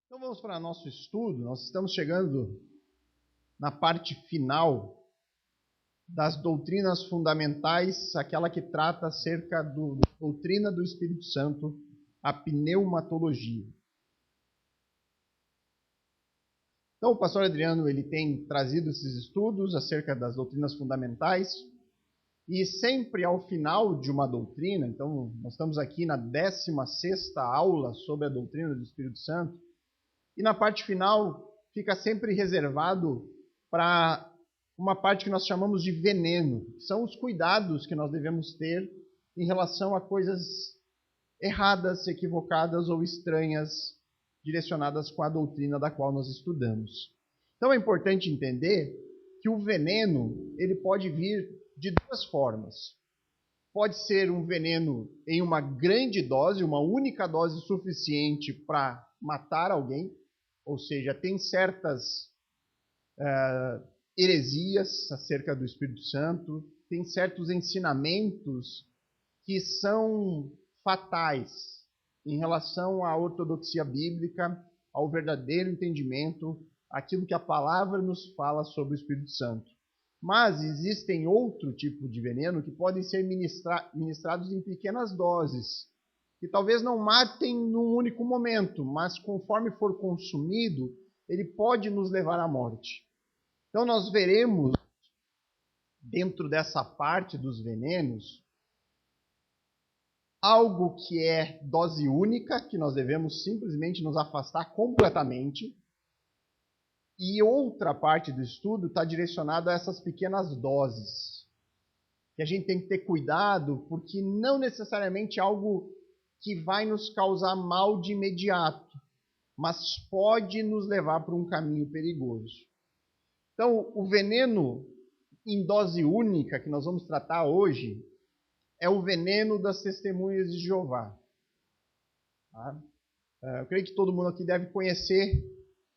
Então vamos para nosso estudo. Nós estamos chegando na parte final das doutrinas fundamentais, aquela que trata acerca da doutrina do Espírito Santo, a pneumatologia. Então o pastor Adriano ele tem trazido esses estudos acerca das doutrinas fundamentais e sempre ao final de uma doutrina, então nós estamos aqui na 16ª aula sobre a doutrina do Espírito Santo, e na parte final fica sempre reservado para uma parte que nós chamamos de veneno. São os cuidados que nós devemos ter em relação a coisas erradas, equivocadas ou estranhas direcionadas com a doutrina da qual nós estudamos. Então é importante entender que o veneno ele pode vir de duas formas. Pode ser um veneno em uma grande dose, uma única dose suficiente para matar alguém, ou seja, tem certas heresias acerca do Espírito Santo, tem certos ensinamentos que são fatais em relação à ortodoxia bíblica, ao verdadeiro entendimento, aquilo que a palavra nos fala sobre o Espírito Santo. Mas existem outro tipo de veneno que podem ser ministrados em pequenas doses, que talvez não matem num único momento, mas conforme for consumido, ele pode nos levar à morte. Então nós veremos, dentro dessa parte dos venenos, algo que é dose única, que nós devemos simplesmente nos afastar completamente, e outra parte do estudo está direcionada a essas pequenas doses, que a gente tem que ter cuidado, porque não necessariamente algo que vai nos causar mal de imediato, mas pode nos levar para um caminho perigoso. Então, o veneno em dose única que nós vamos tratar hoje é o veneno das testemunhas de Jeová. Tá? Eu creio que todo mundo aqui deve conhecer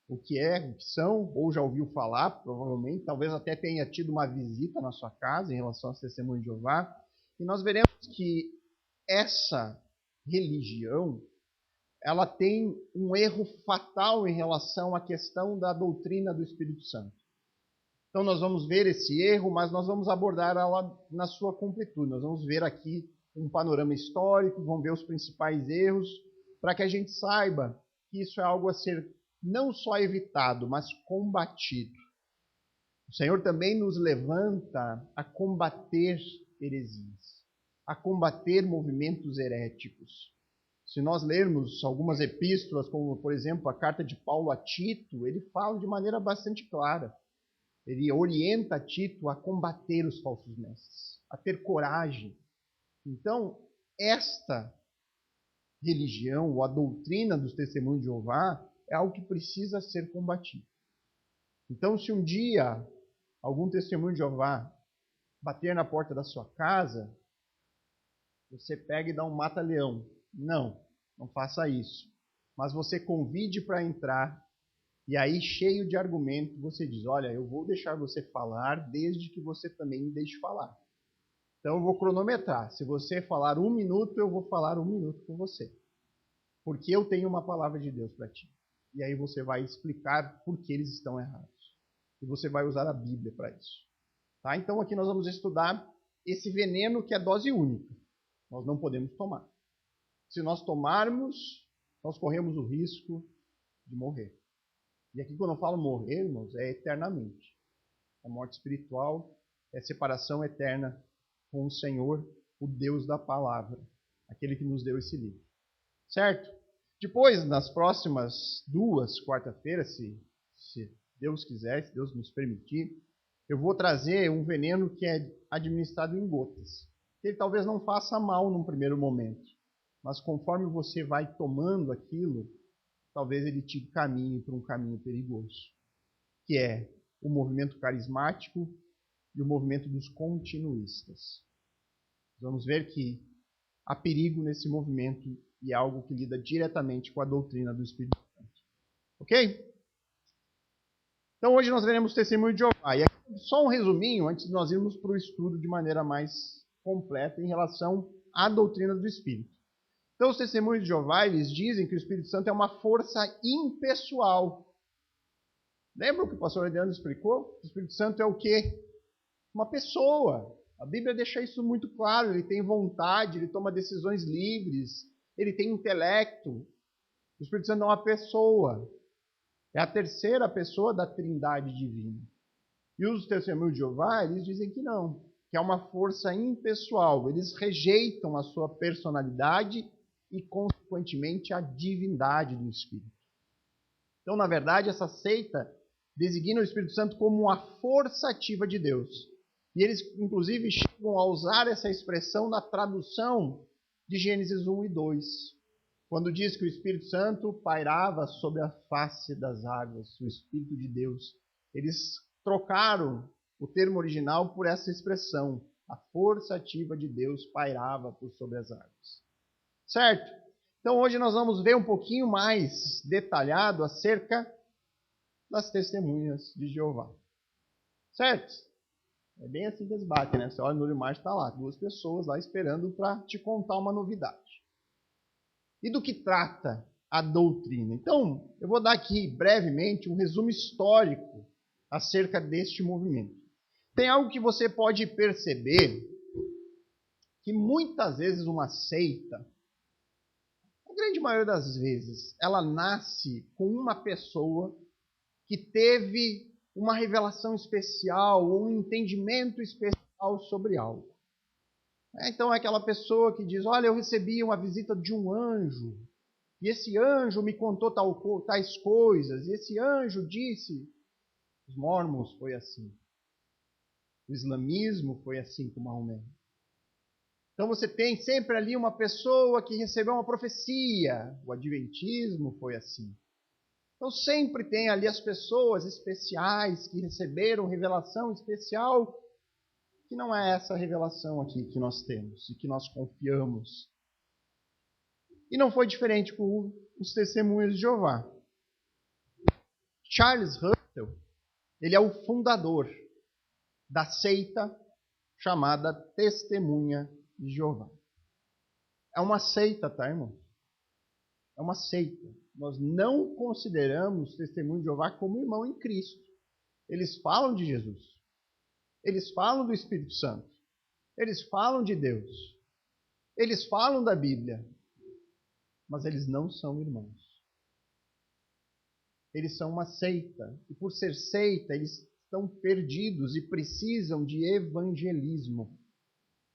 o que são, ou já ouviu falar, provavelmente, talvez até tenha tido uma visita na sua casa em relação às testemunhas de Jeová. E nós veremos que essa religião, ela tem um erro fatal em relação à questão da doutrina do Espírito Santo. Então nós vamos ver esse erro, mas nós vamos abordar ela na sua completude. Nós vamos ver aqui um panorama histórico, vamos ver os principais erros, para que a gente saiba que isso é algo a ser não só evitado, mas combatido. O Senhor também nos levanta a combater heresias, a combater movimentos heréticos. Se nós lermos algumas epístolas, como por exemplo a carta de Paulo a Tito, ele fala de maneira bastante clara. Ele orienta Tito a combater os falsos mestres, a ter coragem. Então, esta religião, ou a doutrina dos testemunhos de Jeová, é algo que precisa ser combatido. Então, se um dia algum testemunho de Jeová bater na porta da sua casa, você pega e dá um mata-leão. Não faça isso. Mas você convide para entrar, e aí, cheio de argumento, você diz, olha, eu vou deixar você falar, desde que você também me deixe falar. Então, eu vou cronometrar. Se você falar 1 minuto, eu vou falar 1 minuto com você. Porque eu tenho uma palavra de Deus para ti. E aí você vai explicar por que eles estão errados. E você vai usar a Bíblia para isso. Tá? Então, aqui nós vamos estudar esse veneno que é dose única. Nós não podemos tomar. Se nós tomarmos, nós corremos o risco de morrer. E aqui quando eu falo morrer, irmãos, é eternamente. A morte espiritual é separação eterna com o Senhor, o Deus da palavra, aquele que nos deu esse livro. Certo? Depois, nas próximas 2 quarta-feiras, se Deus quiser, se Deus nos permitir, eu vou trazer um veneno que é administrado em gotas. Ele talvez não faça mal num primeiro momento, mas conforme você vai tomando aquilo, talvez ele te caminhe para um caminho perigoso, que é o movimento carismático e o movimento dos continuistas. Vamos ver que há perigo nesse movimento e é algo que lida diretamente com a doutrina do Espírito Santo. Ok? Então hoje nós veremos o testemunho de Jeová. E aqui, só um resuminho, antes de nós irmos para o estudo de maneira mais completa em relação à doutrina do Espírito. Então, os testemunhos de Jeová, eles dizem que o Espírito Santo é uma força impessoal. Lembra o que o pastor Adriano explicou? O Espírito Santo é o quê? Uma pessoa. A Bíblia deixa isso muito claro. Ele tem vontade, ele toma decisões livres, ele tem intelecto. O Espírito Santo é uma pessoa. É a terceira pessoa da Trindade divina. E os testemunhos de Jeová, eles dizem que não, que é uma força impessoal. Eles rejeitam a sua personalidade e, consequentemente, a divindade do Espírito. Então, na verdade, essa seita designa o Espírito Santo como uma força ativa de Deus. E eles, inclusive, chegam a usar essa expressão na tradução de Gênesis 1 e 2, quando diz que o Espírito Santo pairava sobre a face das águas, o Espírito de Deus. Eles trocaram o termo original por essa expressão. A força ativa de Deus pairava por sobre as águas. Certo? Então hoje nós vamos ver um pouquinho mais detalhado acerca das testemunhas de Jeová. Certo? É bem assim que eles batem, né? Você olha no olho mais, está lá, 2 pessoas lá esperando para te contar uma novidade. E do que trata a doutrina? Então, eu vou dar aqui brevemente um resumo histórico acerca deste movimento. Tem algo que você pode perceber, que muitas vezes uma seita, a grande maioria das vezes, ela nasce com uma pessoa que teve uma revelação especial, ou um entendimento especial sobre algo. Então é aquela pessoa que diz, olha, eu recebi uma visita de um anjo, e esse anjo me contou tais coisas, e esse anjo disse, os mormons foi assim, o islamismo foi assim com Maomé. Então você tem sempre ali uma pessoa que recebeu uma profecia. O adventismo foi assim. Então sempre tem ali as pessoas especiais que receberam revelação especial, que não é essa revelação aqui que nós temos e que nós confiamos. E não foi diferente com os testemunhos de Jeová. Charles Russell, ele é o fundador da seita chamada Testemunha de Jeová. É uma seita, tá, irmão? É uma seita. Nós não consideramos testemunho de Jeová como irmão em Cristo. Eles falam de Jesus. Eles falam do Espírito Santo. Eles falam de Deus. Eles falam da Bíblia. Mas eles não são irmãos. Eles são uma seita. E por ser seita, eles estão perdidos e precisam de evangelismo.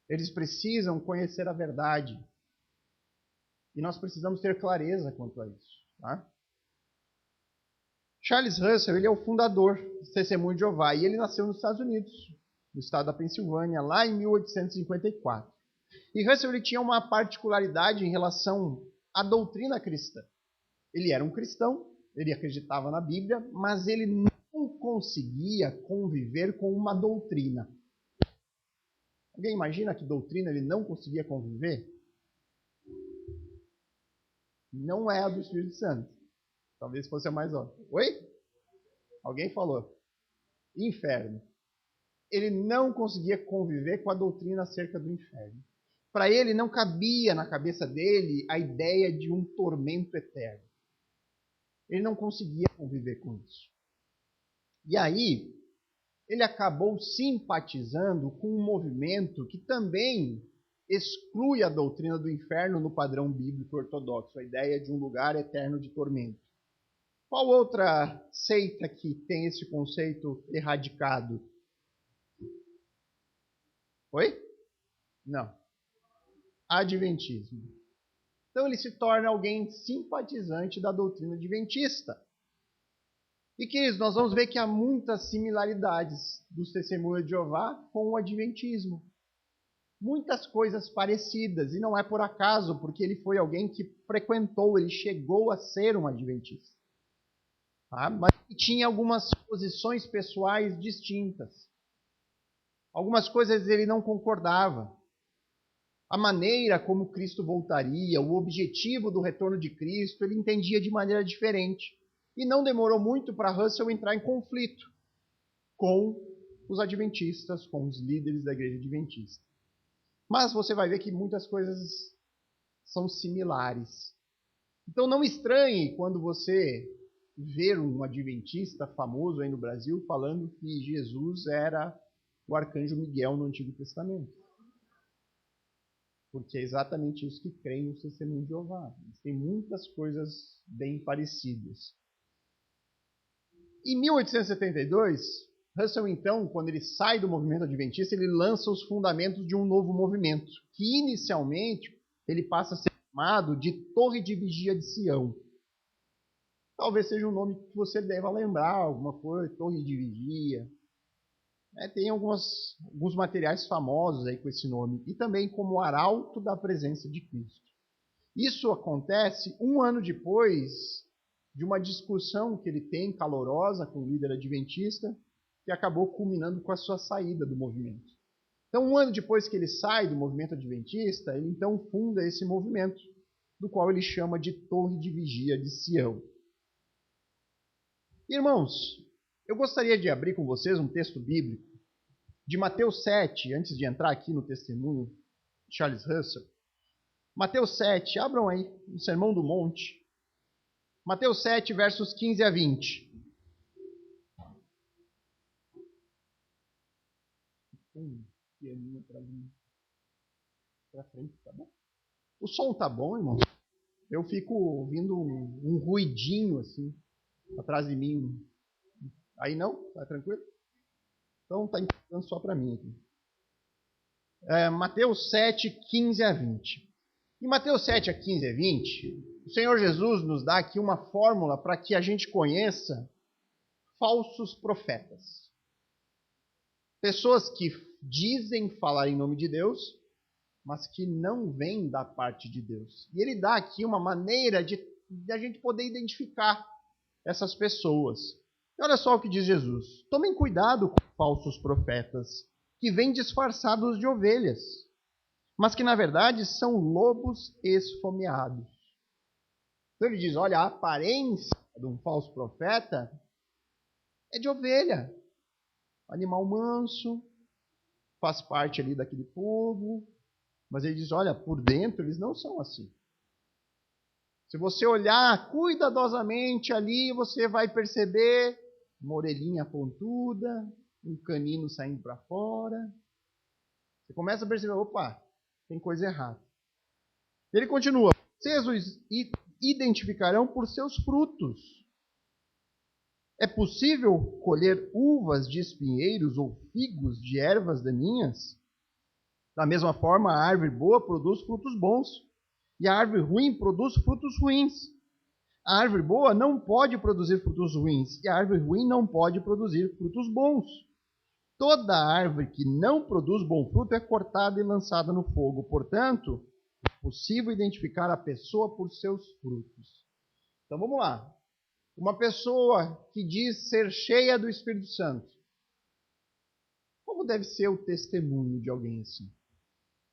Eles precisam conhecer a verdade. E nós precisamos ter clareza quanto a isso. Tá? Charles Russell, ele é o fundador do Testemunho de Jeová. E ele nasceu nos Estados Unidos, no estado da Pensilvânia, lá em 1854. E Russell ele tinha uma particularidade em relação à doutrina cristã. Ele era um cristão, ele acreditava na Bíblia, mas ele não conseguia conviver com uma doutrina. Alguém imagina que doutrina ele não conseguia conviver? Não é a do Espírito Santo. Talvez fosse a mais óbvia. Oi? Alguém falou. Inferno. Ele não conseguia conviver com a doutrina acerca do inferno. Para ele não cabia na cabeça dele a ideia de um tormento eterno. Ele não conseguia conviver com isso. E aí, ele acabou simpatizando com um movimento que também exclui a doutrina do inferno no padrão bíblico ortodoxo, a ideia de um lugar eterno de tormento. Qual outra seita que tem esse conceito erradicado? Oi? Não. Adventismo. Então ele se torna alguém simpatizante da doutrina adventista. E queridos, nós vamos ver que há muitas similaridades dos testemunhos de Jeová com o adventismo. Muitas coisas parecidas, e não é por acaso, porque ele foi alguém que frequentou, ele chegou a ser um adventista. Tá? Mas ele tinha algumas posições pessoais distintas. Algumas coisas ele não concordava. A maneira como Cristo voltaria, o objetivo do retorno de Cristo, ele entendia de maneira diferente. E não demorou muito para Russell entrar em conflito com os adventistas, com os líderes da igreja adventista. Mas você vai ver que muitas coisas são similares. Então não estranhe quando você ver um adventista famoso aí no Brasil falando que Jesus era o arcanjo Miguel no Antigo Testamento. Porque é exatamente isso que creem no Testemunho de Jeová. Eles têm muitas coisas bem parecidas. Em 1872, Russell, então, quando ele sai do movimento adventista, ele lança os fundamentos de um novo movimento, que inicialmente ele passa a ser chamado de Torre de Vigia de Sião. Talvez seja um nome que você deva lembrar, alguma coisa, Torre de Vigia. Tem alguns materiais famosos aí com esse nome. E também como Arauto da Presença de Cristo. Isso acontece um ano depois de uma discussão que ele tem calorosa com o líder adventista, que acabou culminando com a sua saída do movimento. Então, um ano depois que ele sai do movimento adventista, ele então funda esse movimento, do qual ele chama de Torre de Vigia de Sião. Irmãos, eu gostaria de abrir com vocês um texto bíblico de Mateus 7, antes de entrar aqui no testemunho de Charles Russell. Mateus 7, abram aí, no Sermão do Monte. Mateus 7, versos 15 a 20. Pra frente, tá bom? O som tá bom, irmão? Eu fico ouvindo um ruidinho assim, atrás de mim. Aí não? Tá tranquilo? Então tá importando só para mim aqui. Mateus 7, 15 a 20. Em Mateus 7, a 15 a 20, o Senhor Jesus nos dá aqui uma fórmula para que a gente conheça falsos profetas. Pessoas que dizem falar em nome de Deus, mas que não vêm da parte de Deus. E ele dá aqui uma maneira de a gente poder identificar essas pessoas. E olha só o que diz Jesus. Tomem cuidado com falsos profetas, que vêm disfarçados de ovelhas, mas que na verdade são lobos esfomeados. Então ele diz, olha, a aparência de um falso profeta é de ovelha. Animal manso, faz parte ali daquele povo, mas ele diz, olha, por dentro eles não são assim. Se você olhar cuidadosamente ali, você vai perceber uma orelhinha pontuda, um canino saindo para fora. Você começa a perceber, opa, tem coisa errada. Ele continua, vocês os identificarão por seus frutos. É possível colher uvas de espinheiros ou figos de ervas daninhas? Da mesma forma, a árvore boa produz frutos bons, e a árvore ruim produz frutos ruins. A árvore boa não pode produzir frutos ruins, e a árvore ruim não pode produzir frutos bons. Toda árvore que não produz bom fruto é cortada e lançada no fogo. Portanto, é possível identificar a pessoa por seus frutos. Então vamos lá. Uma pessoa que diz ser cheia do Espírito Santo. Como deve ser o testemunho de alguém assim?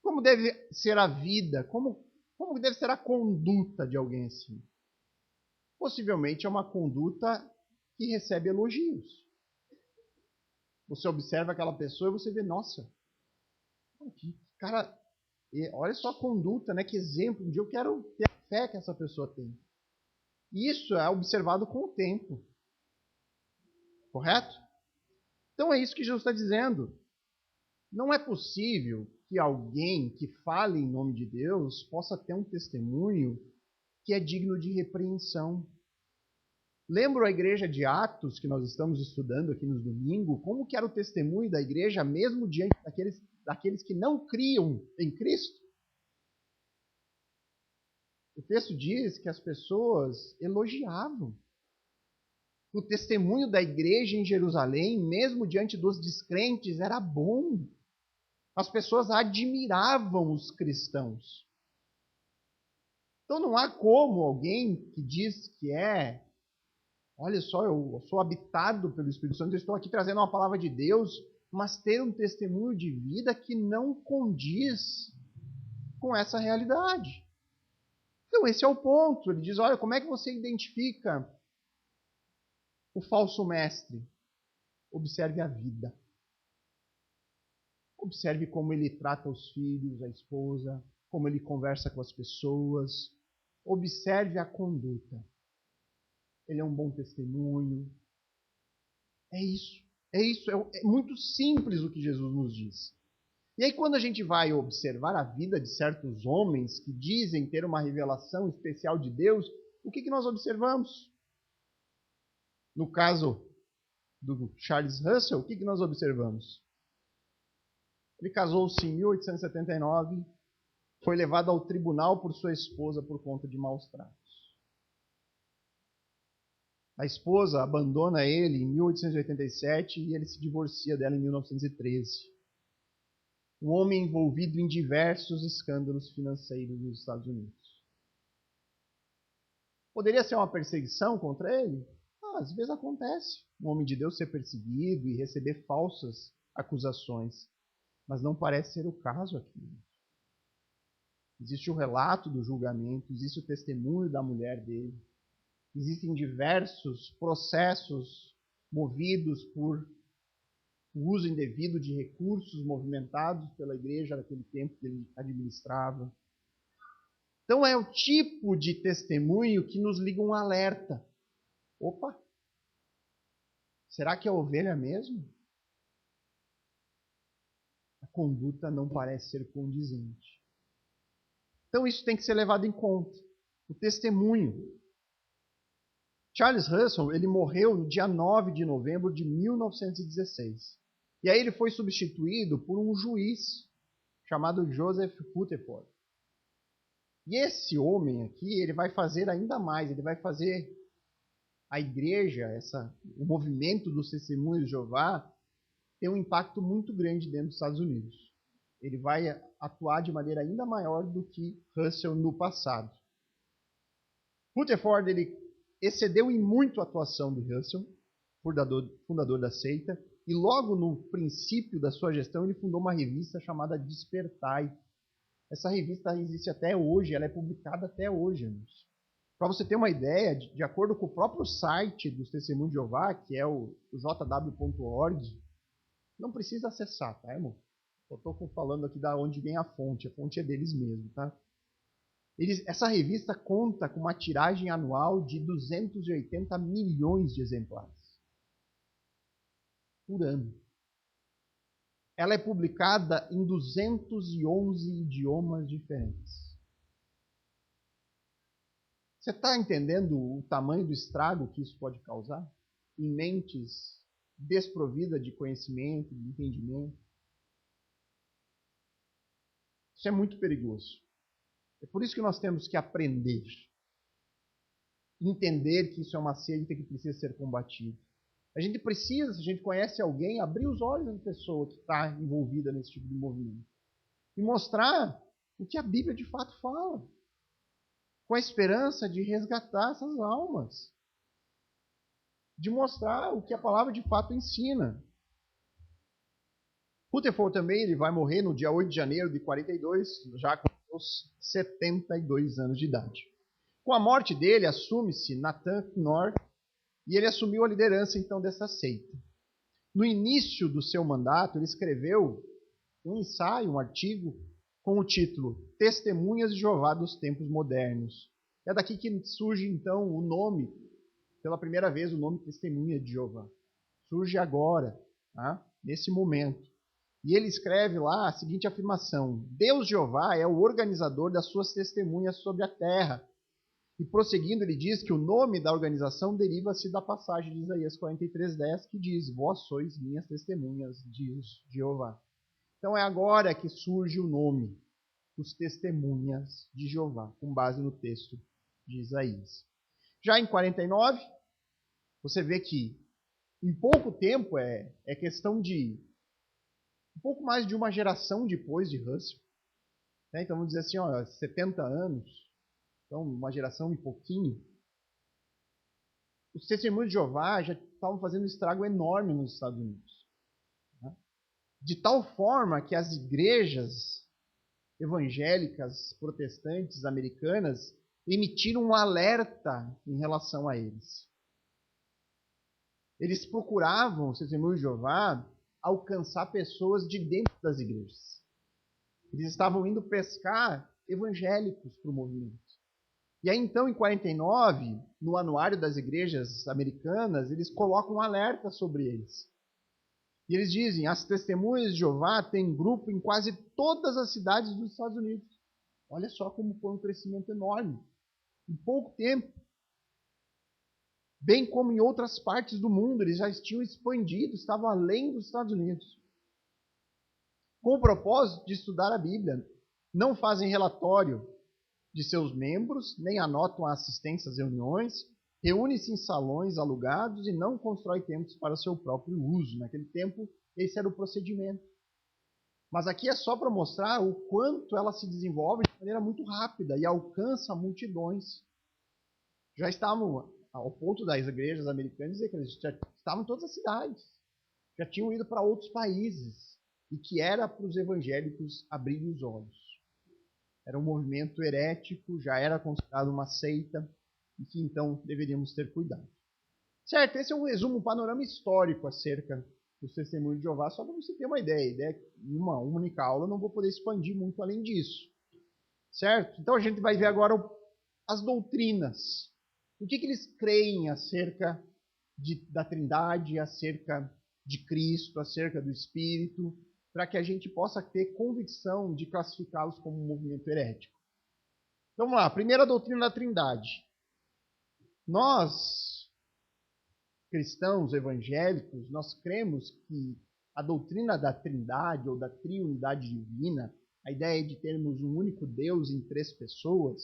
Como deve ser a vida? Como deve ser a conduta de alguém assim? Possivelmente é uma conduta que recebe elogios. Você observa aquela pessoa e você vê, nossa, que cara, olha só a conduta, né? Que exemplo. Um dia eu quero ter a fé que essa pessoa tem. Isso é observado com o tempo. Correto? Então é isso que Jesus está dizendo. Não é possível que alguém que fale em nome de Deus possa ter um testemunho que é digno de repreensão. Lembro a igreja de Atos, que nós estamos estudando aqui no domingo, como que era o testemunho da igreja mesmo diante daqueles que não criam em Cristo? O texto diz que as pessoas elogiavam. O testemunho da igreja em Jerusalém, mesmo diante dos descrentes, era bom. As pessoas admiravam os cristãos. Então não há como alguém que diz que olha só, eu sou habitado pelo Espírito Santo, eu estou aqui trazendo uma palavra de Deus, mas ter um testemunho de vida que não condiz com essa realidade. Então esse é o ponto. Ele diz, olha, como é que você identifica o falso mestre? Observe a vida. Observe como ele trata os filhos, a esposa, como ele conversa com as pessoas. Observe a conduta. Ele é um bom testemunho. É isso. É muito simples o que Jesus nos diz. E aí, quando a gente vai observar a vida de certos homens que dizem ter uma revelação especial de Deus, o que nós observamos? No caso do Charles Russell, o que nós observamos? Ele casou-se em 1879, foi levado ao tribunal por sua esposa por conta de maus tratos. A esposa abandona ele em 1887 e ele se divorcia dela em 1913. Um homem envolvido em diversos escândalos financeiros nos Estados Unidos. Poderia ser uma perseguição contra ele? Às vezes acontece. Um homem de Deus ser perseguido e receber falsas acusações. Mas não parece ser o caso aqui. Existe o relato do julgamento, existe o testemunho da mulher dele. Existem diversos processos movidos por o uso indevido de recursos movimentados pela igreja naquele tempo que ele administrava. Então é o tipo de testemunho que nos liga um alerta. Opa! Será que é ovelha mesmo? A conduta não parece ser condizente. Então isso tem que ser levado em conta. O testemunho. Charles Russell, ele morreu no dia 9 de novembro de 1916. E aí ele foi substituído por um juiz chamado Joseph Rutherford. E esse homem aqui, ele vai fazer ainda mais, ele vai fazer a igreja, o movimento dos testemunhos de Jeová, ter um impacto muito grande dentro dos Estados Unidos. Ele vai atuar de maneira ainda maior do que Russell no passado. Rutherford, ele excedeu em muito a atuação do Russell, fundador da seita, e logo no princípio da sua gestão ele fundou uma revista chamada Despertai. Essa revista existe até hoje, ela é publicada até hoje, irmãos. Para você ter uma ideia, de acordo com o próprio site dos Testemunhos de Jeová, que é o jw.org, não precisa acessar, tá, irmão? Eu estou falando aqui da onde vem a fonte é deles mesmo, tá? Essa revista conta com uma tiragem anual de 280 milhões de exemplares por ano. Ela é publicada em 211 idiomas diferentes. Você está entendendo o tamanho do estrago que isso pode causar? Em mentes desprovidas de conhecimento, de entendimento. Isso é muito perigoso. É por isso que nós temos que aprender. Entender que isso é uma seita que precisa ser combatida. A gente precisa, se a gente conhece alguém, abrir os olhos da pessoa que está envolvida nesse tipo de movimento. E mostrar o que a Bíblia de fato fala. Com a esperança de resgatar essas almas. De mostrar o que a palavra de fato ensina. Rutherford também ele vai morrer no dia 8 de janeiro de 42, já com seus 72 anos de idade. Com a morte dele, assume-se Nathan Knorr, e ele assumiu a liderança então dessa seita. No início do seu mandato, ele escreveu um ensaio, um artigo, com o título Testemunhas de Jeová dos Tempos Modernos. É daqui que surge então o nome, pela primeira vez, o nome Testemunha de Jeová. Surge agora, tá? Nesse momento. E ele escreve lá a seguinte afirmação: Deus Jeová é o organizador das suas testemunhas sobre a terra. E prosseguindo, ele diz que o nome da organização deriva-se da passagem de Isaías 43:10, que diz: Vós sois minhas testemunhas, diz Jeová. Então é agora que surge o nome, os testemunhas de Jeová, com base no texto de Isaías. Já em 49, você vê que em pouco tempo, é questão de um pouco mais de uma geração depois de Russell. Então vamos dizer assim, 70 anos, então uma geração e pouquinho. Os testemunhos de Jeová já estavam fazendo um estrago enorme nos Estados Unidos. De tal forma que as igrejas evangélicas, protestantes, americanas, emitiram um alerta em relação a eles. Eles procuravam, os testemunhos de Jeová, alcançar pessoas de dentro das igrejas. Eles estavam indo pescar evangélicos para o movimento. E aí, então, em 49, no Anuário das Igrejas Americanas, eles colocam um alerta sobre eles. E eles dizem, as testemunhas de Jeová têm grupo em quase todas as cidades dos Estados Unidos. Olha só como foi um crescimento enorme. Em pouco tempo. Bem como em outras partes do mundo, eles já tinham expandido, estavam além dos Estados Unidos. Com o propósito de estudar a Bíblia, não fazem relatório de seus membros, nem anotam a assistência às reuniões, reúne-se em salões alugados e não constrói templos para seu próprio uso. Naquele tempo, esse era o procedimento. Mas aqui é só para mostrar o quanto ela se desenvolve de maneira muito rápida e alcança multidões. Já estavam ao ponto das igrejas americanas dizer que eles já estavam em todas as cidades, já tinham ido para outros países, e que era para os evangélicos abrirem os olhos. Era um movimento herético, já era considerado uma seita, e que então deveríamos ter cuidado. Certo, esse é um resumo, um panorama histórico acerca dos testemunhos de Jeová, só para você ter uma ideia. A ideia é que em uma única aula eu não vou poder expandir muito além disso. Certo? Então a gente vai ver agora as doutrinas. O que eles creem acerca da Trindade, acerca de Cristo, acerca do Espírito, para que a gente possa ter convicção de classificá-los como um movimento herético. Então vamos lá, primeira doutrina da Trindade. Nós, cristãos evangélicos, nós cremos que a doutrina da Trindade ou da triunidade divina, a ideia de termos um único Deus em três pessoas,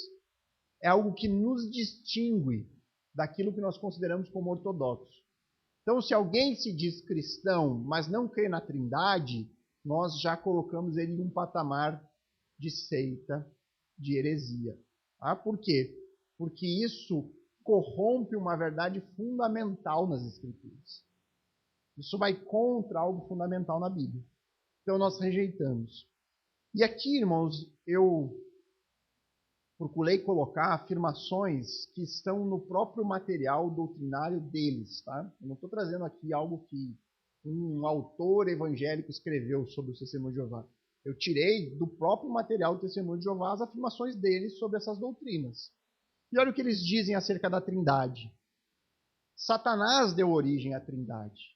é algo que nos distingue daquilo que nós consideramos como ortodoxo. Então, se alguém se diz cristão, mas não crê na Trindade, nós já colocamos ele em um patamar de seita, de heresia. Por quê? Porque isso corrompe uma verdade fundamental nas Escrituras. Isso vai contra algo fundamental na Bíblia. Então, nós rejeitamos. E aqui, irmãos, eu procurei colocar afirmações que estão no próprio material doutrinário deles. Tá? Eu não estou trazendo aqui algo que um autor evangélico escreveu sobre o Testemunho de Jeová. Eu tirei do próprio material do Testemunho de Jeová as afirmações deles sobre essas doutrinas. E olha o que eles dizem acerca da Trindade. Satanás deu origem à Trindade.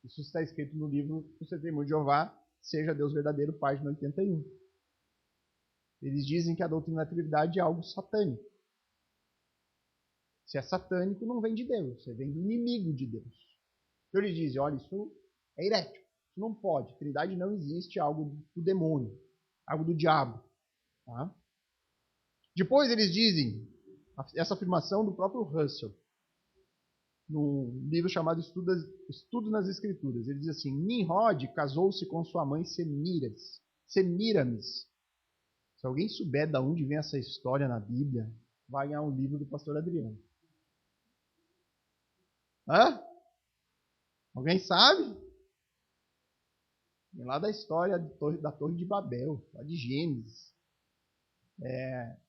Isso está escrito no livro do Testemunho de Jeová, Seja Deus Verdadeiro, página 81. Eles dizem que a doutrina da Trindade é algo satânico. Se é satânico, não vem de Deus, vem do inimigo de Deus. Então eles dizem, olha, isso é herético, isso não pode. Trindade não existe, é algo do demônio, algo do diabo. Tá? Depois eles dizem, essa afirmação do próprio Russell, num livro chamado Estudo nas Escrituras. Ele diz assim, Nimrod casou-se com sua mãe Semíramis. Se alguém souber de onde vem essa história na Bíblia, vai ganhar um livro do pastor Adriano. Hã? Alguém sabe? Vem lá da história da Torre de Babel, lá de Gênesis.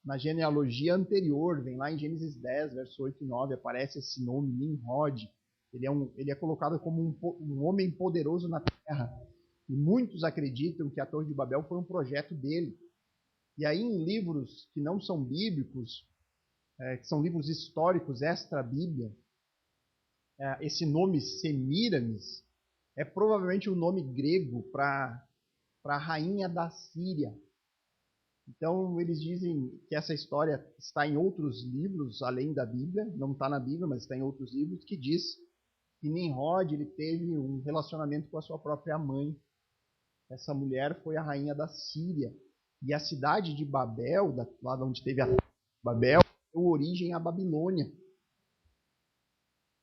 Na genealogia anterior, vem lá em Gênesis 10, verso 8 e 9, aparece esse nome, Nimrod. Ele é colocado como um homem poderoso na terra. E muitos acreditam que a Torre de Babel foi um projeto dele. E aí em livros que não são bíblicos, que são livros históricos extra-bíblia, esse nome Semíramis é provavelmente um nome grego para a rainha da Síria. Então eles dizem que essa história está em outros livros, além da Bíblia, não está na Bíblia, mas está em outros livros, que diz que Nimrod ele teve um relacionamento com a sua própria mãe. Essa mulher foi a rainha da Síria. E a cidade de Babel, lá onde teve a Babel, deu origem à Babilônia.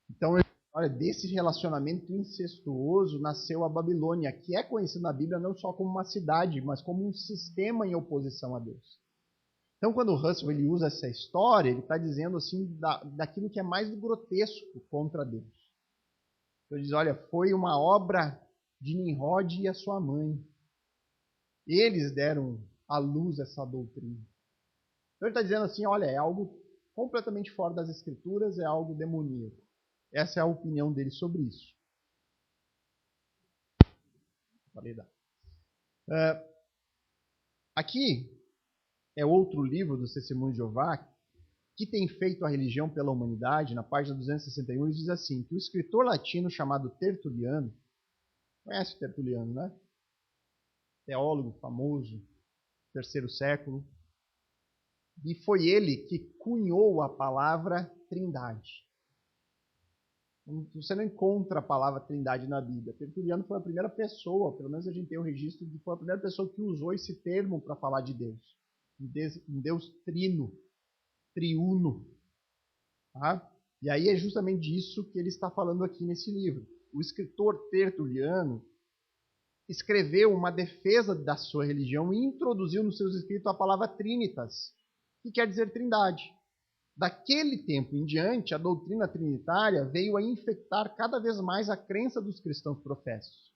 Então, olha, desse relacionamento incestuoso nasceu a Babilônia, que é conhecida na Bíblia não só como uma cidade, mas como um sistema em oposição a Deus. Então, quando o Russell ele usa essa história, ele está dizendo assim daquilo que é mais grotesco contra Deus. Então, ele diz, olha, foi uma obra de Nimrod e a sua mãe. Eles deram à luz essa doutrina. Então, ele está dizendo assim, olha, é algo completamente fora das Escrituras, é algo demoníaco. Essa é a opinião dele sobre isso. Aqui, é outro livro do Testemunho de Jeová, que tem feito a religião pela humanidade, na página 261, ele diz assim, que o escritor latino chamado Tertuliano, conhece o Tertuliano, né? Teólogo famoso, terceiro século, e foi ele que cunhou a palavra Trindade. Você não encontra a palavra Trindade na Bíblia. Tertuliano foi a primeira pessoa, pelo menos a gente tem o registro de que foi a primeira pessoa que usou esse termo para falar de Deus. Um Deus trino, triuno. Tá? E aí é justamente disso que ele está falando aqui nesse livro. O escritor Tertuliano escreveu uma defesa da sua religião e introduziu nos seus escritos a palavra Trinitas, que quer dizer trindade. Daquele tempo em diante, a doutrina trinitária veio a infectar cada vez mais a crença dos cristãos professos.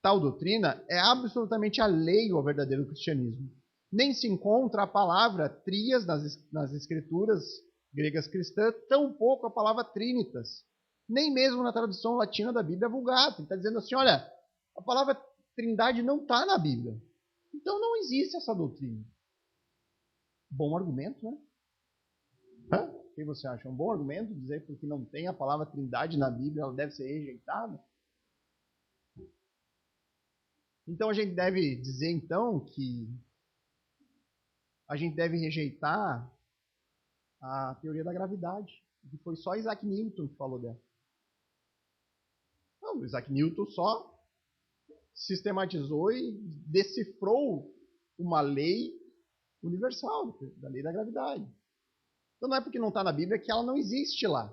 Tal doutrina é absolutamente alheio ao verdadeiro cristianismo. Nem se encontra a palavra trias nas escrituras gregas cristãs, tampouco a palavra trinitas. Nem mesmo na tradução latina da Bíblia Vulgata. Ele está dizendo assim, olha, a palavra trindade não está na Bíblia. Então não existe essa doutrina. Bom argumento, né? O que você acha? É um bom argumento dizer que não tem a palavra trindade na Bíblia, ela deve ser rejeitada? Então a gente deve dizer então que a gente deve rejeitar a teoria da gravidade, que foi só Isaac Newton que falou dela. Não, Isaac Newton só sistematizou e decifrou uma lei universal, da lei da gravidade. Então não é porque não está na Bíblia que ela não existe lá.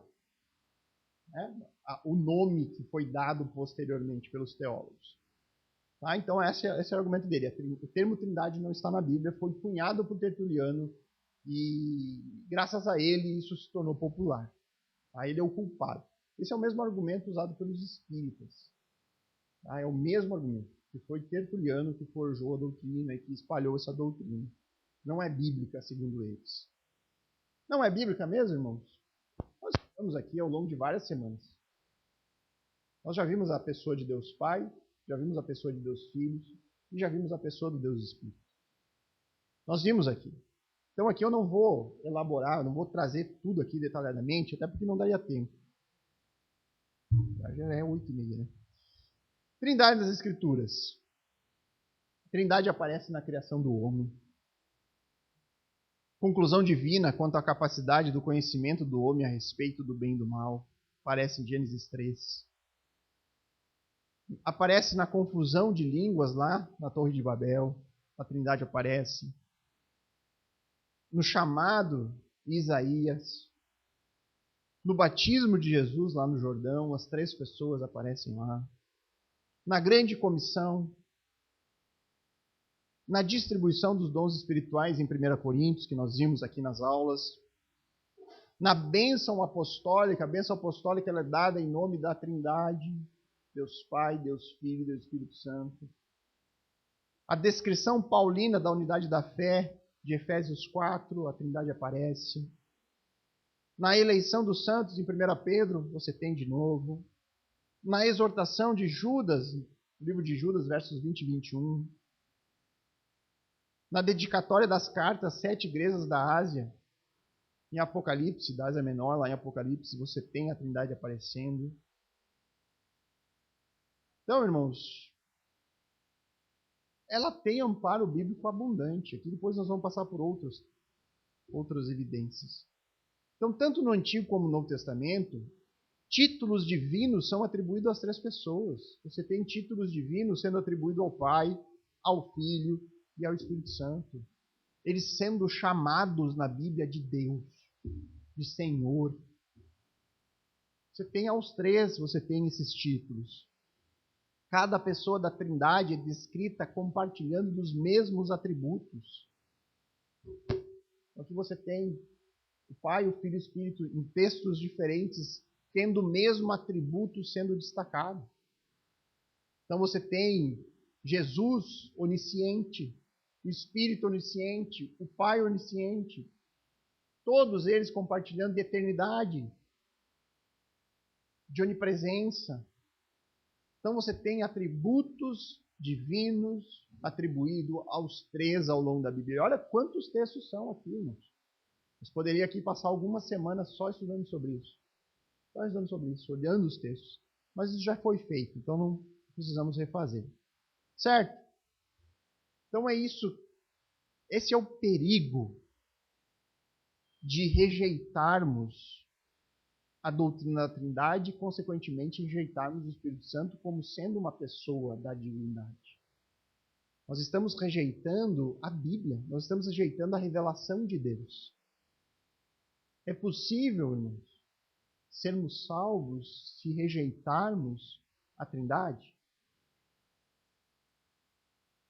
O nome que foi dado posteriormente pelos teólogos. Tá? Então esse é o argumento dele. O termo trindade não está na Bíblia, foi cunhado por Tertuliano e graças a ele isso se tornou popular. Tá? Ele é o culpado. Esse é o mesmo argumento usado pelos espíritas. Tá? É o mesmo argumento, que foi Tertuliano que forjou a doutrina e que espalhou essa doutrina. Não é bíblica, segundo eles. Não é bíblica mesmo, irmãos? Nós estamos aqui ao longo de várias semanas. Nós já vimos a pessoa de Deus Pai, já vimos a pessoa de Deus Filho e já vimos a pessoa do Deus Espírito. Nós vimos aqui. Então aqui eu não vou elaborar, eu não vou trazer tudo aqui detalhadamente, até porque não daria tempo. Já é 8h30, né? Trindade das Escrituras. Trindade aparece na criação do homem. Conclusão divina quanto à capacidade do conhecimento do homem a respeito do bem e do mal. Aparece em Gênesis 3. Aparece na confusão de línguas lá na Torre de Babel. A Trindade aparece. No chamado de Isaías. No batismo de Jesus lá no Jordão, as 3 pessoas aparecem lá. Na grande comissão. Na distribuição dos dons espirituais em 1 Coríntios, que nós vimos aqui nas aulas, na bênção apostólica, a bênção apostólica ela é dada em nome da Trindade, Deus Pai, Deus Filho e Deus Espírito Santo. A descrição paulina da unidade da fé, de Efésios 4, a Trindade aparece. Na eleição dos santos, em 1 Pedro, você tem de novo. Na exortação de Judas, livro de Judas, versos 20 e 21. Na dedicatória das cartas às 7 igrejas da Ásia, em Apocalipse, da Ásia Menor, lá em Apocalipse, você tem a Trindade aparecendo. Então, irmãos, ela tem amparo bíblico abundante. Aqui depois nós vamos passar por outras evidências. Então, tanto no Antigo como no Novo Testamento, títulos divinos são atribuídos às 3 pessoas. Você tem títulos divinos sendo atribuídos ao Pai, ao Filho e ao Espírito Santo. Eles sendo chamados na Bíblia de Deus, de Senhor. Você tem aos 3, você tem esses títulos. Cada pessoa da Trindade é descrita compartilhando dos mesmos atributos. Então aqui você tem o Pai, o Filho e o Espírito em textos diferentes, tendo o mesmo atributo sendo destacado. Então você tem Jesus onisciente, o Espírito onisciente, o Pai onisciente, todos eles compartilhando de eternidade, de onipresença. Então você tem atributos divinos atribuído aos três ao longo da Bíblia. Olha quantos textos são aqui, irmãos. Nós poderíamos aqui passar algumas semanas só estudando sobre isso. Só estudando sobre isso, olhando os textos. Mas isso já foi feito, então não precisamos refazer. Certo? Então é isso. Esse é o perigo de rejeitarmos a doutrina da Trindade e, consequentemente, rejeitarmos o Espírito Santo como sendo uma pessoa da divindade. Nós estamos rejeitando a Bíblia, nós estamos rejeitando a revelação de Deus. É possível, irmãos, sermos salvos se rejeitarmos a Trindade?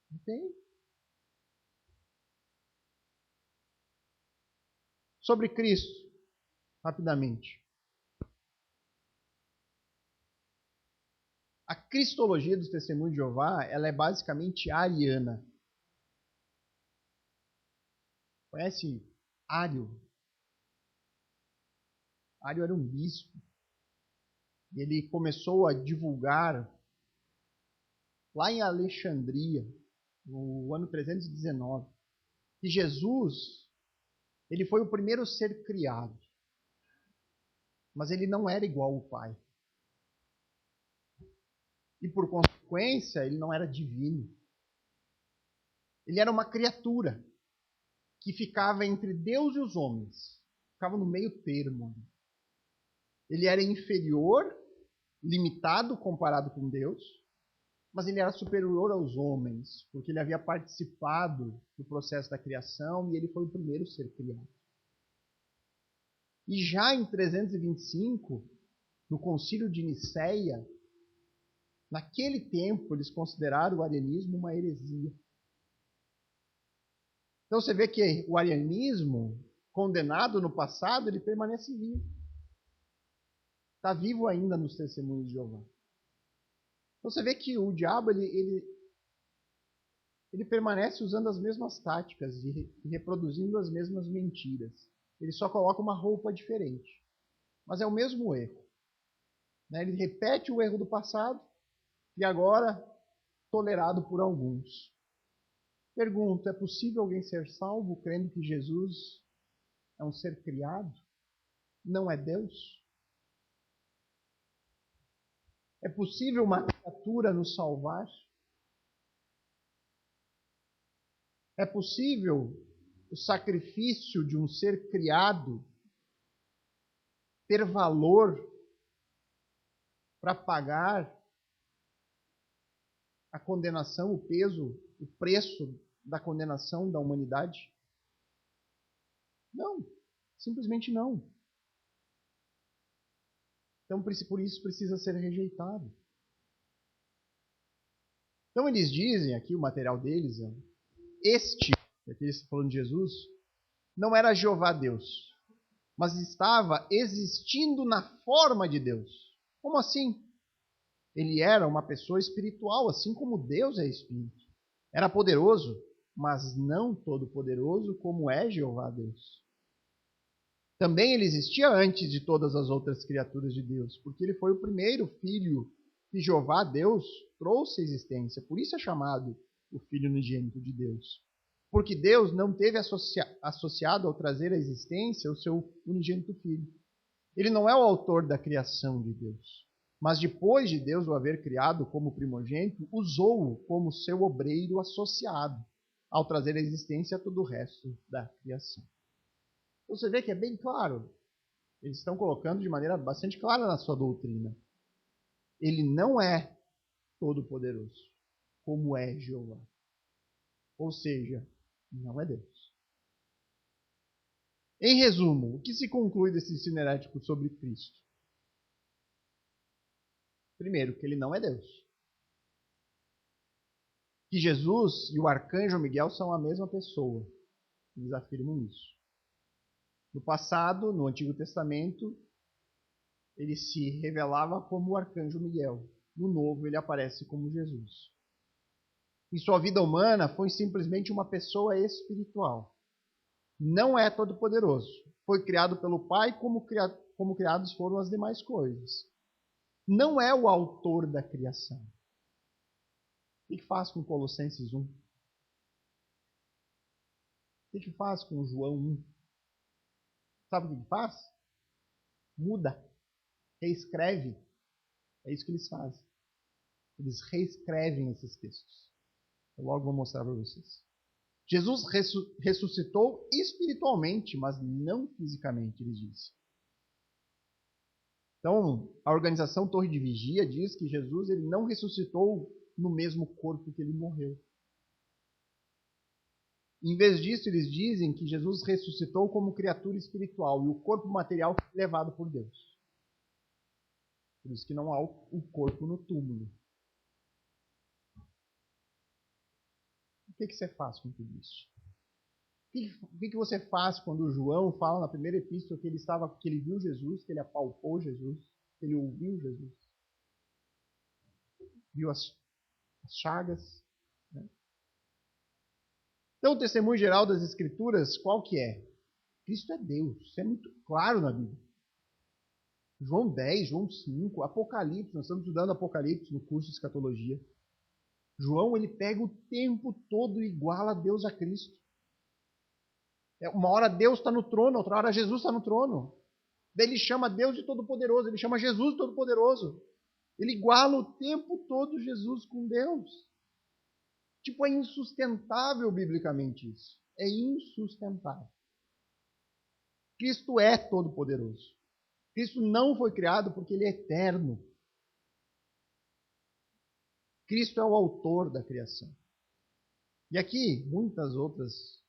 Não tem. Sobre Cristo, rapidamente. A cristologia dos Testemunhos de Jeová, ela é basicamente ariana. Conhece Ário? Ário era um bispo. Ele começou a divulgar lá em Alexandria, no ano 319, que Jesus, ele foi o primeiro ser criado. Mas ele não era igual ao Pai. E por consequência, ele não era divino. Ele era uma criatura que ficava entre Deus e os homens. Ficava no meio termo. Ele era inferior, limitado comparado com Deus, mas ele era superior aos homens, porque ele havia participado do processo da criação e ele foi o primeiro ser criado. E já em 325, no Concílio de Nicéia, naquele tempo, eles consideraram o arianismo uma heresia. Então você vê que o arianismo, condenado no passado, ele permanece vivo. Está vivo ainda nos Testemunhos de Jeová. Então você vê que o diabo ele permanece usando as mesmas táticas e reproduzindo as mesmas mentiras. Ele só coloca uma roupa diferente. Mas é o mesmo erro. Ele repete o erro do passado e agora tolerado por alguns. Pergunto, é possível alguém ser salvo crendo que Jesus é um ser criado? Não é Deus? É possível uma criatura nos salvar? É possível o sacrifício de um ser criado ter valor para pagar a condenação, o peso, o preço da condenação da humanidade? Não, simplesmente não. Então, por isso precisa ser rejeitado. Então, eles dizem aqui, o material deles, aqui eles estão falando de Jesus, não era Jeová Deus, mas estava existindo na forma de Deus. Como assim? Ele era uma pessoa espiritual, assim como Deus é espírito. Era poderoso, mas não todo-poderoso como é Jeová Deus. Também ele existia antes de todas as outras criaturas de Deus, porque ele foi o primeiro filho que Jeová Deus trouxe à existência. Por isso é chamado o Filho unigênito de Deus. Porque Deus não teve associado ao trazer à existência o seu unigênito Filho. Ele não é o autor da criação de Deus. Mas depois de Deus o haver criado como primogênito, usou-o como seu obreiro associado, ao trazer à existência todo o resto da criação. Você vê que é bem claro. Eles estão colocando de maneira bastante clara na sua doutrina. Ele não é todo-poderoso, como é Jeová. Ou seja, não é Deus. Em resumo, o que se conclui desse ensino herético sobre Cristo? Primeiro, que ele não é Deus. Que Jesus e o arcanjo Miguel são a mesma pessoa. Eles afirmam isso. No passado, no Antigo Testamento, ele se revelava como o arcanjo Miguel. No Novo, ele aparece como Jesus. Em sua vida humana, foi simplesmente uma pessoa espiritual. Não é todo-poderoso. Foi criado pelo Pai como criados foram as demais coisas. Não é o autor da criação. O que faz com Colossenses 1? O que faz com João 1? Sabe o que faz? Muda. Reescreve. É isso que eles fazem. Eles reescrevem esses textos. Eu logo vou mostrar para vocês. Jesus ressuscitou espiritualmente, mas não fisicamente, eles dizem. Então, a organização Torre de Vigia diz que Jesus ele não ressuscitou no mesmo corpo que ele morreu. Em vez disso, eles dizem que Jesus ressuscitou como criatura espiritual e o corpo material foi levado por Deus. Por isso que não há o corpo no túmulo. O que você faz com tudo isso? O que você faz quando João fala na primeira epístola que ele viu Jesus, que ele apalpou Jesus, que ele ouviu Jesus? Viu as chagas? Né? Então, o testemunho geral das Escrituras, qual que é? Cristo é Deus. Isso é muito claro na Bíblia. João 10, João 5, Apocalipse. Nós estamos estudando Apocalipse no curso de Escatologia. João, ele pega o tempo todo e iguala Deus a Cristo. Uma hora Deus está no trono, outra hora Jesus está no trono. Daí ele chama Deus de Todo-Poderoso, ele chama Jesus de Todo-Poderoso. Ele iguala o tempo todo Jesus com Deus. Tipo, é insustentável biblicamente isso. É insustentável. Cristo é todo-poderoso. Cristo não foi criado porque ele é eterno. Cristo é o autor da criação. E aqui, muitas outras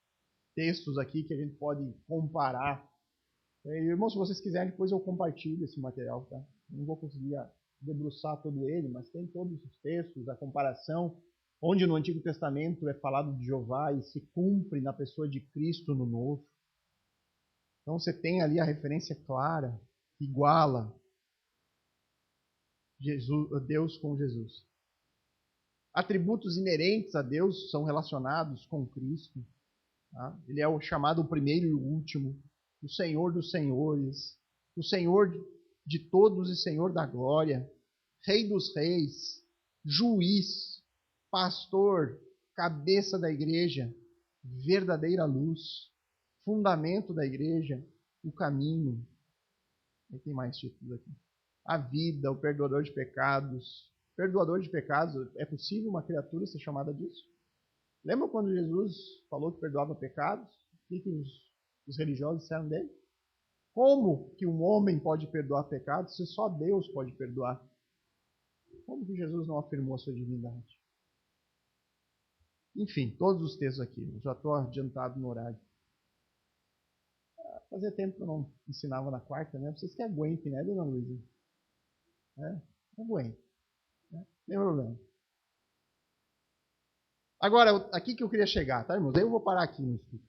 textos aqui que a gente pode comparar. Irmãos, se vocês quiserem, depois eu compartilho esse material, tá? Não vou conseguir debruçar todo ele, mas tem todos os textos, a comparação, onde no Antigo Testamento é falado de Jeová e se cumpre na pessoa de Cristo no Novo. Então você tem ali a referência clara, iguala Deus com Jesus. Atributos inerentes a Deus são relacionados com Cristo. Tá? Ele é o chamado primeiro e o último, o Senhor dos senhores, o Senhor de todos e Senhor da glória, Rei dos reis, juiz, pastor, cabeça da igreja, verdadeira luz, fundamento da igreja, o caminho. E tem mais títulos aqui. A vida, o perdoador de pecados. Perdoador de pecados, é possível uma criatura ser chamada disso? Lembra quando Jesus falou que perdoava pecados? O que os religiosos disseram dele? Como que um homem pode perdoar pecados se só Deus pode perdoar? Como que Jesus não afirmou a sua divindade? Enfim, todos os textos aqui. Eu já estou adiantado no horário. Fazia tempo que eu não ensinava na quarta, né? Vocês que aguentem, né, dona Luísa? Aguentem. Né? Não tem problema. Agora, aqui que eu queria chegar, tá, irmãos? Aí eu vou parar aqui no estudo.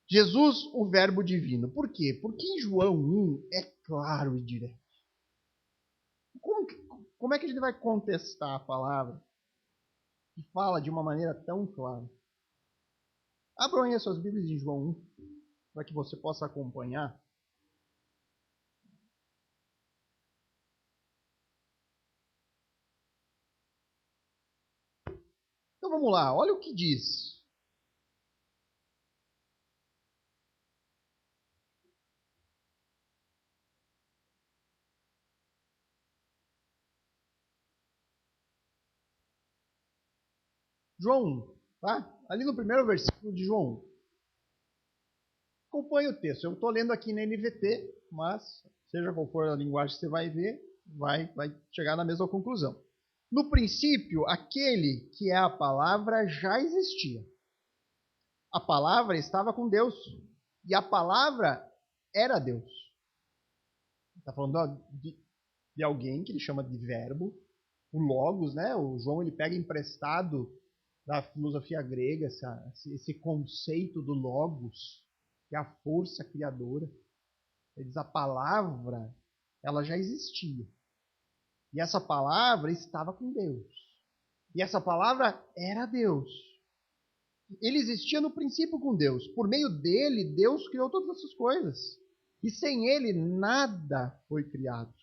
Jesus, o verbo divino. Por quê? Porque em João 1 é claro e direto. Como é que a gente vai contestar a palavra que fala de uma maneira tão clara? Abram aí as suas Bíblias em João 1, para que você possa acompanhar. Então vamos lá, olha o que diz. João 1, tá? Ali no primeiro versículo de João 1. Acompanhe o texto. Eu estou lendo aqui na NVT, mas seja qual for a linguagem que você vai ver, vai chegar na mesma conclusão. No princípio, aquele que é a palavra já existia. A palavra estava com Deus e a palavra era Deus. Está falando de alguém que ele chama de verbo, o logos, né? O João ele pega emprestado da filosofia grega esse conceito do logos, que é a força criadora. Ele diz a palavra, ela já existia. E essa palavra estava com Deus. E essa palavra era Deus. Ele existia no princípio com Deus. Por meio dele, Deus criou todas essas coisas. E sem ele, nada foi criado.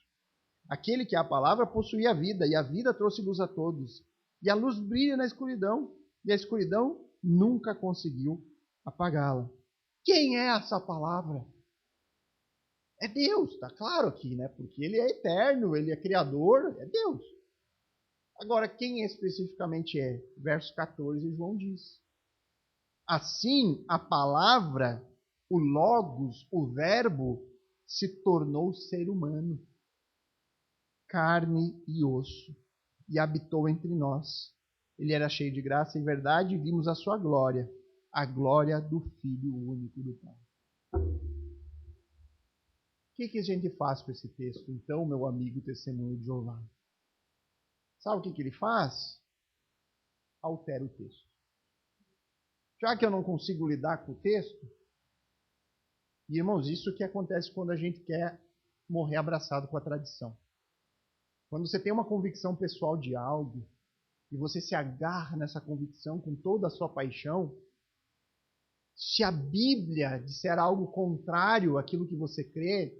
Aquele que é a palavra possuía a vida, e a vida trouxe luz a todos. E a luz brilha na escuridão, e a escuridão nunca conseguiu apagá-la. Quem é essa palavra? É Deus, está claro aqui, né? Porque ele é eterno, ele é criador, é Deus. Agora, quem especificamente é? Verso 14, João diz. Assim, a palavra, o Logos, o Verbo, se tornou ser humano, carne e osso, e habitou entre nós. Ele era cheio de graça e verdade, e vimos a sua glória, a glória do Filho único do Pai. O que a gente faz com esse texto, então, meu amigo testemunho de Jeová? Sabe o que ele faz? Altera o texto. Já que eu não consigo lidar com o texto, e, irmãos, isso que acontece quando a gente quer morrer abraçado com a tradição. Quando você tem uma convicção pessoal de algo, e você se agarra nessa convicção com toda a sua paixão, se a Bíblia disser algo contrário àquilo que você crê,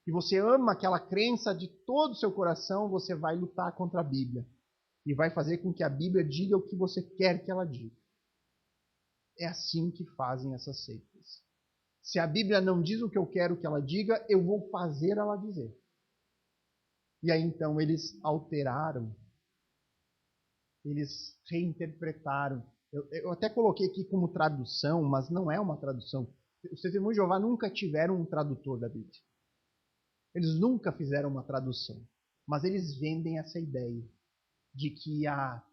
e você ama aquela crença de todo o seu coração, você vai lutar contra a Bíblia. E vai fazer com que a Bíblia diga o que você quer que ela diga. É assim que fazem essas seitas. Se a Bíblia não diz o que eu quero que ela diga, eu vou fazer ela dizer. E aí então eles alteraram. Eles reinterpretaram. Eu até coloquei aqui como tradução, mas não é uma tradução. Os testemunhos de Jeová nunca tiveram um tradutor da Bíblia. Eles nunca fizeram uma tradução. Mas eles vendem essa ideia de que a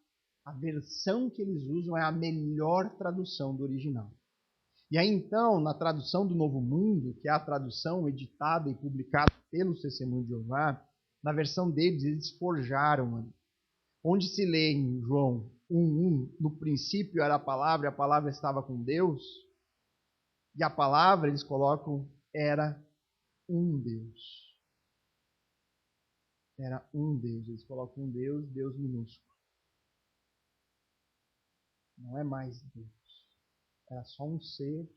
versão que eles usam é a melhor tradução do original. E aí então, na tradução do Novo Mundo, que é a tradução editada e publicada pelos Testemunhos de Jeová, na versão deles, eles forjaram, onde se lê em João 1:1, no princípio era a palavra, e a palavra estava com Deus, e a palavra, eles colocam, era um Deus. Era um Deus. Eles colocam um Deus, Deus minúsculo. Não é mais Deus. Era só um ser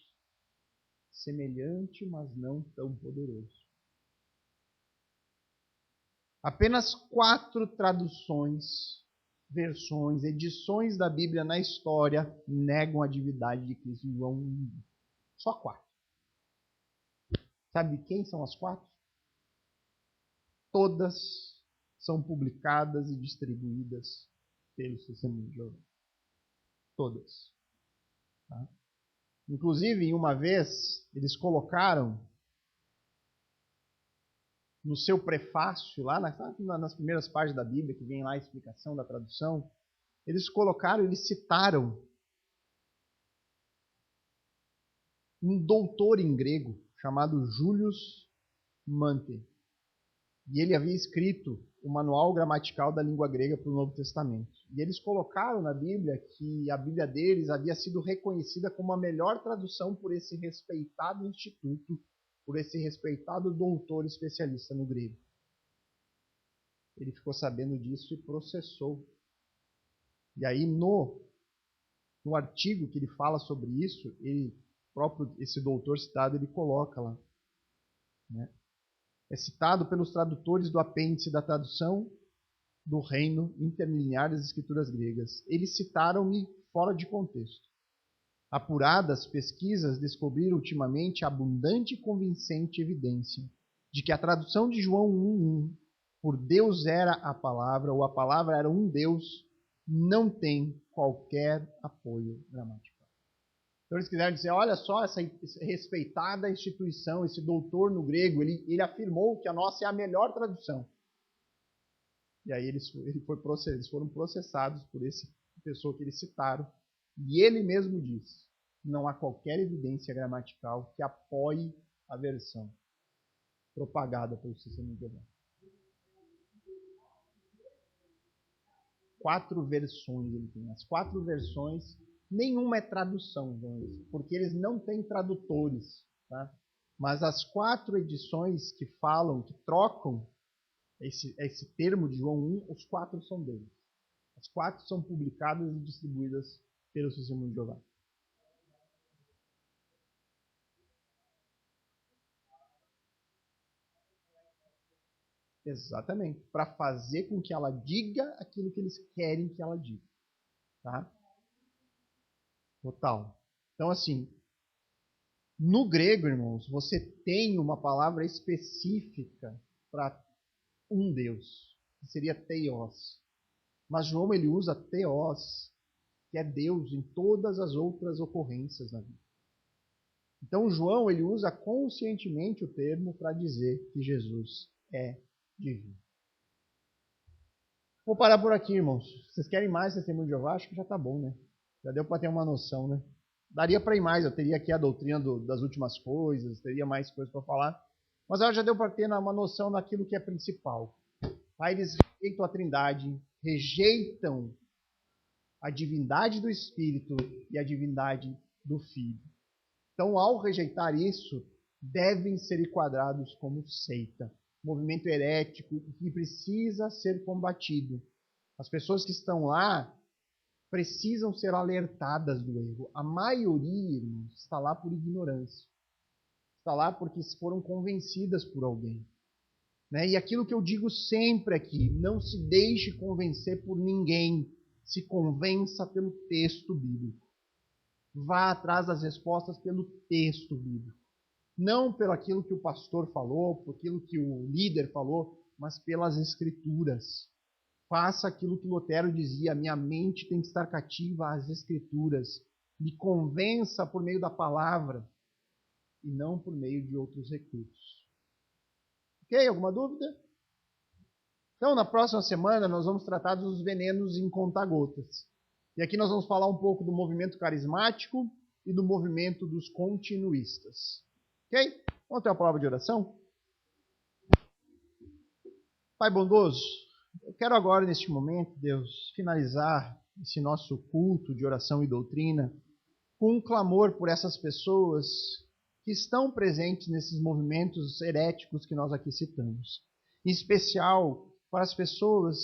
semelhante, mas não tão poderoso. Apenas 4 traduções, versões, edições da Bíblia na história negam a divindade de Cristo em João 1. Só 4. Sabe quem são as 4? Todas são publicadas e distribuídas pelos Testemunhos de Jeová. Todas. Tá? Inclusive, em uma vez, eles colocaram no seu prefácio, lá nas primeiras páginas da Bíblia, que vem lá a explicação da tradução, eles citaram um doutor em grego chamado Julius Manter. E ele havia escrito o manual gramatical da língua grega para o Novo Testamento. E eles colocaram na Bíblia que a Bíblia deles havia sido reconhecida como a melhor tradução por esse respeitado instituto, por esse respeitado doutor especialista no grego. Ele ficou sabendo disso e processou. E aí no artigo que ele fala sobre isso, esse doutor citado, ele coloca lá, né? É citado pelos tradutores do apêndice da tradução do reino interlinear das escrituras gregas. Eles citaram-me fora de contexto. Apuradas pesquisas descobriram ultimamente abundante e convincente evidência de que a tradução de João 1:1, por Deus era a palavra, ou a palavra era um Deus, não tem qualquer apoio gramatical. Então eles quiseram dizer, olha só, essa respeitada instituição, esse doutor no grego, ele afirmou que a nossa é a melhor tradução. E aí eles foram processados por essa pessoa que eles citaram. E ele mesmo disse, não há qualquer evidência gramatical que apoie a versão propagada pelo sistema de Jeová. 4 versões ele tem. As 4 versões, nenhuma é tradução, porque eles não têm tradutores. Tá? Mas as 4 edições que falam, que trocam esse termo de João 1, os 4 são deles. As 4 são publicadas e distribuídas pelo Testemunho de Jeová. Exatamente. Para fazer com que ela diga aquilo que eles querem que ela diga. Tá? Total. Então, assim, no grego, irmãos, você tem uma palavra específica para um Deus, que seria Theos. Mas João ele usa Theos, que é Deus em todas as outras ocorrências na vida. Então João ele usa conscientemente o termo para dizer que Jesus é divino. Vou parar por aqui, irmãos. Vocês querem mais testemunho de Jeová? Acho que já está bom, né? Já deu para ter uma noção, né? Daria para ir mais, eu teria aqui a doutrina das últimas coisas, teria mais coisas para falar. Mas já deu para ter uma noção daquilo que é principal. Aí eles rejeitam a Trindade, rejeitam a divindade do Espírito e a divindade do Filho. Então, ao rejeitar isso, devem ser enquadrados como seita, movimento herético que precisa ser combatido. As pessoas que estão lá precisam ser alertadas do erro. A maioria, irmãos, está lá por ignorância. Está lá porque foram convencidas por alguém. Né? E aquilo que eu digo sempre aqui, não se deixe convencer por ninguém. Se convença pelo texto bíblico. Vá atrás das respostas pelo texto bíblico. Não pelo aquilo que o pastor falou, por aquilo que o líder falou, mas pelas escrituras. Faça aquilo que Lutero dizia, minha mente tem que estar cativa às escrituras. Me convença por meio da palavra e não por meio de outros recursos. Ok? Alguma dúvida? Então, na próxima semana, nós vamos tratar dos venenos em conta-gotas. E aqui nós vamos falar um pouco do movimento carismático e do movimento dos continuistas. Ok? Vamos ter uma palavra de oração? Pai bondoso, eu quero agora, neste momento, Deus, finalizar esse nosso culto de oração e doutrina com um clamor por essas pessoas que estão presentes nesses movimentos heréticos que nós aqui citamos. Em especial para as pessoas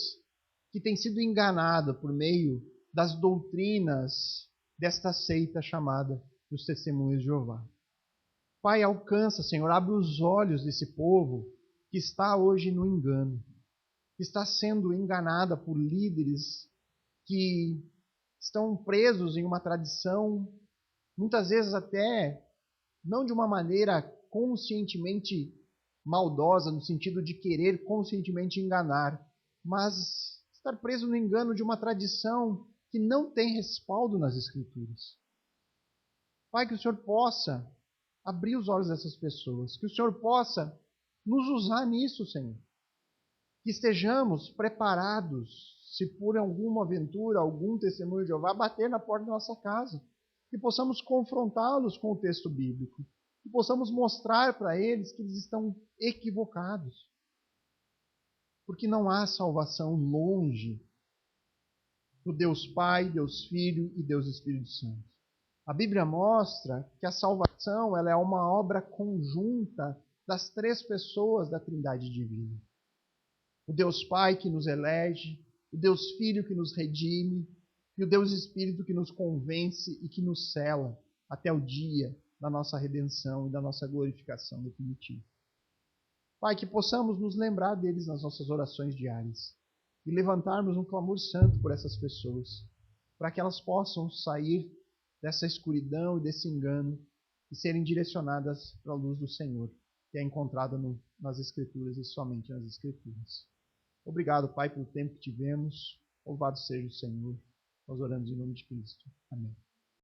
que têm sido enganadas por meio das doutrinas desta seita chamada dos Testemunhos de Jeová. Pai, alcança, Senhor, abre os olhos desse povo que está hoje no engano, que está sendo enganada por líderes que estão presos em uma tradição, muitas vezes até não de uma maneira conscientemente maldosa, no sentido de querer conscientemente enganar, mas estar preso no engano de uma tradição que não tem respaldo nas Escrituras. Pai, que o Senhor possa abrir os olhos dessas pessoas, que o Senhor possa nos usar nisso, Senhor. Que estejamos preparados, se por alguma aventura, algum testemunho de Jeová bater na porta da nossa casa, que possamos confrontá-los com o texto bíblico, que possamos mostrar para eles que eles estão equivocados. Porque não há salvação longe do Deus Pai, Deus Filho e Deus Espírito Santo. A Bíblia mostra que a salvação ela é uma obra conjunta das três pessoas da Trindade Divina. O Deus Pai que nos elege, o Deus Filho que nos redime e o Deus Espírito que nos convence e que nos sela até o dia da nossa redenção e da nossa glorificação definitiva. Pai, que possamos nos lembrar deles nas nossas orações diárias e levantarmos um clamor santo por essas pessoas, para que elas possam sair dessa escuridão e desse engano e serem direcionadas para a luz do Senhor, que é encontrada nas Escrituras e somente nas Escrituras. Obrigado, Pai, pelo tempo que tivemos. Louvado seja o Senhor. Nós oramos em nome de Cristo. Amém.